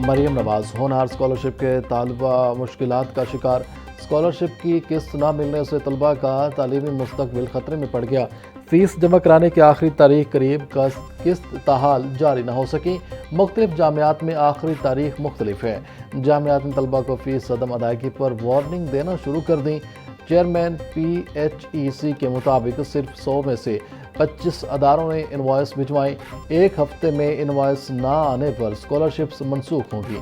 Maryam Nawaz ہونہار scholarship کے طالبہ مشکلات کا شکار، اسکالرشپ کی قسط نہ ملنے سے طلبہ کا تعلیمی مستقبل خطرے میں پڑ گیا، فیس جمع کرانے کی آخری تاریخ قریب، قسط تاحال جاری نہ ہو سکی، مختلف جامعات میں آخری تاریخ مختلف ہے، جامعات نے طلبہ کو فیس عدم ادائیگی پر وارننگ دینا شروع کر دیں، چیئرمین پی ایچ ای سی کے مطابق صرف 100 میں سے 25 اداروں نے انوائس بھجوائیں، ایک ہفتے میں انوائس نہ آنے پر اسکالرشپس منسوخ ہوں گی۔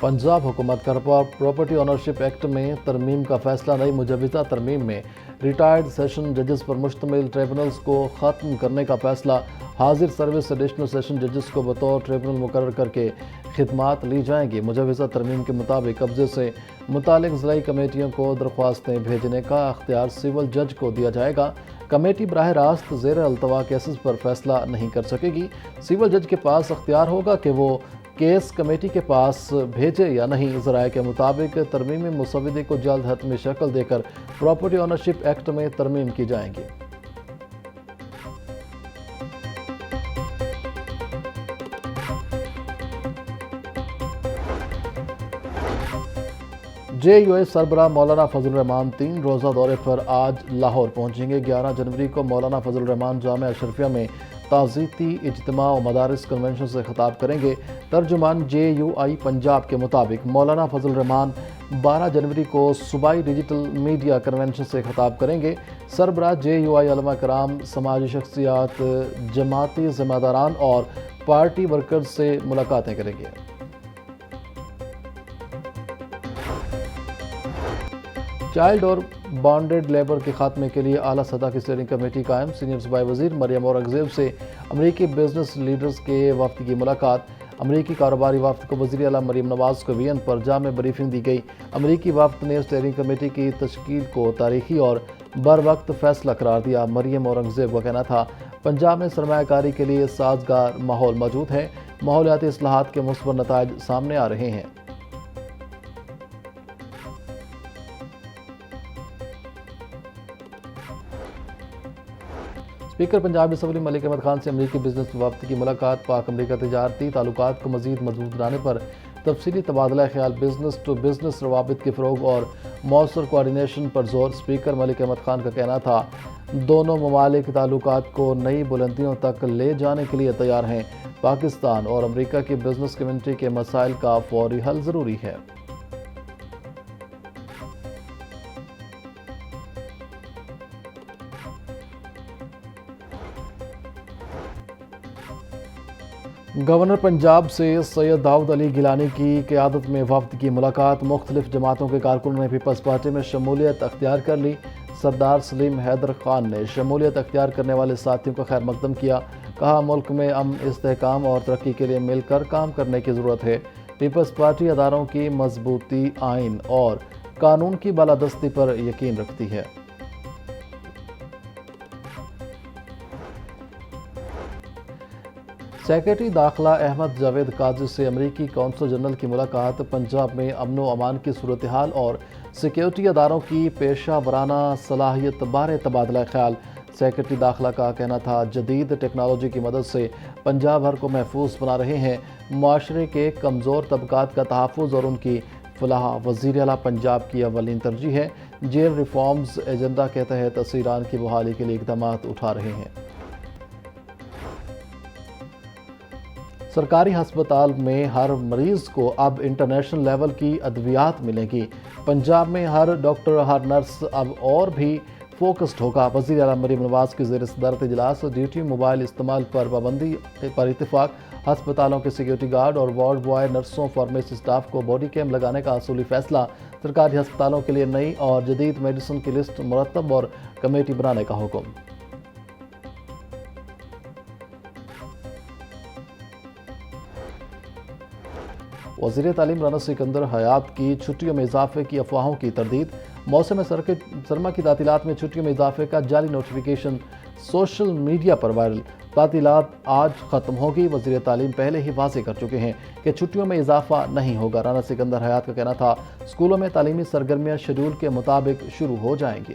پنجاب حکومت کا پراپرٹی آنرشپ ایکٹ میں ترمیم کا فیصلہ، نئی مجوزہ ترمیم میں ریٹائرڈ سیشن ججز پر مشتمل ٹریبونلز کو ختم کرنے کا فیصلہ، حاضر سروس ایڈیشنل سیشن ججز کو بطور ٹریبونل مقرر کر کے خدمات لی جائیں گی۔ مجوزہ ترمیم کے مطابق قبضے سے متعلق ضلعی کمیٹیوں کو درخواستیں بھیجنے کا اختیار سول جج کو دیا جائے گا، کمیٹی براہ راست زیر التوا کیسز پر فیصلہ نہیں کر سکے گی، سول جج کے پاس اختیار ہوگا کہ وہ کیس کمیٹی کے پاس بھیجے یا نہیں۔ ذرائع کے مطابق ترمیمی مسودے کو جلد حتمی شکل دے کر پراپرٹی آنرشپ ایکٹ میں ترمیم کی جائیں گی۔ جے یو اے سربراہ مولانا فضل الرحمان 3 روزہ دورے پر آج لاہور پہنچیں گے۔ 11 جنوری کو مولانا فضل الرحمان جامعہ اشرفیہ میں تعزیتی اجتماع و مدارس کنونشن سے خطاب کریں گے۔ ترجمان جے یو آئی پنجاب کے مطابق مولانا فضل الرحمان 12 جنوری کو صوبائی ڈیجیٹل میڈیا کنونشن سے خطاب کریں گے۔ سربراہ جے یو آئی علماء کرام، سماجی شخصیات، جماعتی ذمہ داران اور پارٹی ورکرز سے ملاقاتیں کریں گے۔ چائلڈ اور بانڈڈ لیبر کے خاتمے کے لیے اعلیٰ سطح کی اسٹیئرنگ کمیٹی قائم، سینئر صوبائی وزیر مریم اورنگزیب سے امریکی بزنس لیڈرز کے وفد کی ملاقات، امریکی کاروباری وفد کو وزیر اعلیٰ مریم نواز کو وین پر جامع بریفنگ دی گئی۔ امریکی وفد نے اسٹیئرنگ کمیٹی کی تشکیل کو تاریخی اور بروقت فیصلہ قرار دیا۔ مریم اورنگزیب کا کہنا تھا، پنجاب میں سرمایہ کاری کے لیے سازگار ماحول موجود ہے، ماحولیاتی اصلاحات کے مثبت نتائج سامنے آ رہے ہیں۔ اسپیکر پنجاب اسمبلی ملک احمد خان سے امریکی بزنس وفد کی ملاقات، پاک امریکہ تجارتی تعلقات کو مزید مضبوط بنانے پر تفصیلی تبادلہ خیال، بزنس ٹو بزنس روابط کے فروغ اور مؤثر کوآرڈینیشن پر زور۔ اسپیکر ملک احمد خان کا کہنا تھا، دونوں ممالک تعلقات کو نئی بلندیوں تک لے جانے کے لیے تیار ہیں، پاکستان اور امریکہ کی بزنس کمیونٹی کے مسائل کا فوری حل ضروری ہے۔ گورنر پنجاب سے سید داؤد علی گیلانی کی قیادت میں وفد کی ملاقات، مختلف جماعتوں کے کارکنوں نے پیپلز پارٹی میں شمولیت اختیار کر لی۔ سردار سلیم حیدر خان نے شمولیت اختیار کرنے والے ساتھیوں کا خیر مقدم کیا، کہا ملک میں امن، استحکام اور ترقی کے لیے مل کر کام کرنے کی ضرورت ہے۔ پیپلز پارٹی اداروں کی مضبوطی، آئین اور قانون کی بالادستی پر یقین رکھتی ہے۔ سیکرٹری داخلہ احمد جاوید قاضی سے امریکی کونسل جنرل کی ملاقات، پنجاب میں امن و امان کی صورتحال اور سیکیورٹی اداروں کی پیشہ ورانہ صلاحیت بارے تبادلہ خیال۔ سیکرٹری داخلہ کا کہنا تھا، جدید ٹیکنالوجی کی مدد سے پنجاب بھر کو محفوظ بنا رہے ہیں، معاشرے کے کمزور طبقات کا تحفظ اور ان کی فلاح۔ وزیر اعلیٰ پنجاب کی اولین ترجیح ہے، جیل ریفارمز ایجنڈا کے تحت اسیران کی بحالی کے لیے اقدامات اٹھا رہے ہیں۔ سرکاری ہسپتال میں ہر مریض کو اب انٹرنیشنل لیول کی ادویات ملیں گی۔ پنجاب میں ہر ڈاکٹر، ہر نرس اب اور بھی فوکسڈ ہوگا۔ وزیر اعلیٰ مریم نواز کی زیر صدارت اجلاس، ڈیوٹی موبائل استعمال پر پابندی پر اتفاق، ہسپتالوں کے سیکیورٹی گارڈ اور وارڈ بوائے، نرسوں، فارمیسی اسٹاف کو باڈی کیم لگانے کا اصولی فیصلہ، سرکاری ہسپتالوں کے لیے نئی اور جدید میڈیسن کی لسٹ مرتب اور کمیٹی بنانے کا حکم۔ وزیر تعلیم رانا سکندر حیات کی چھٹیوں میں اضافے کی افواہوں کی تردید، موسم سرما کی تعطیلات میں چھٹیوں میں اضافے کا جعلی نوٹیفیکیشن سوشل میڈیا پر وائرل۔ تعطیلات آج ختم ہوگی، وزیر تعلیم پہلے ہی واضح کر چکے ہیں کہ چھٹیوں میں اضافہ نہیں ہوگا۔ رانا سکندر حیات کا کہنا تھا، اسکولوں میں تعلیمی سرگرمیاں شیڈول کے مطابق شروع ہو جائیں گی۔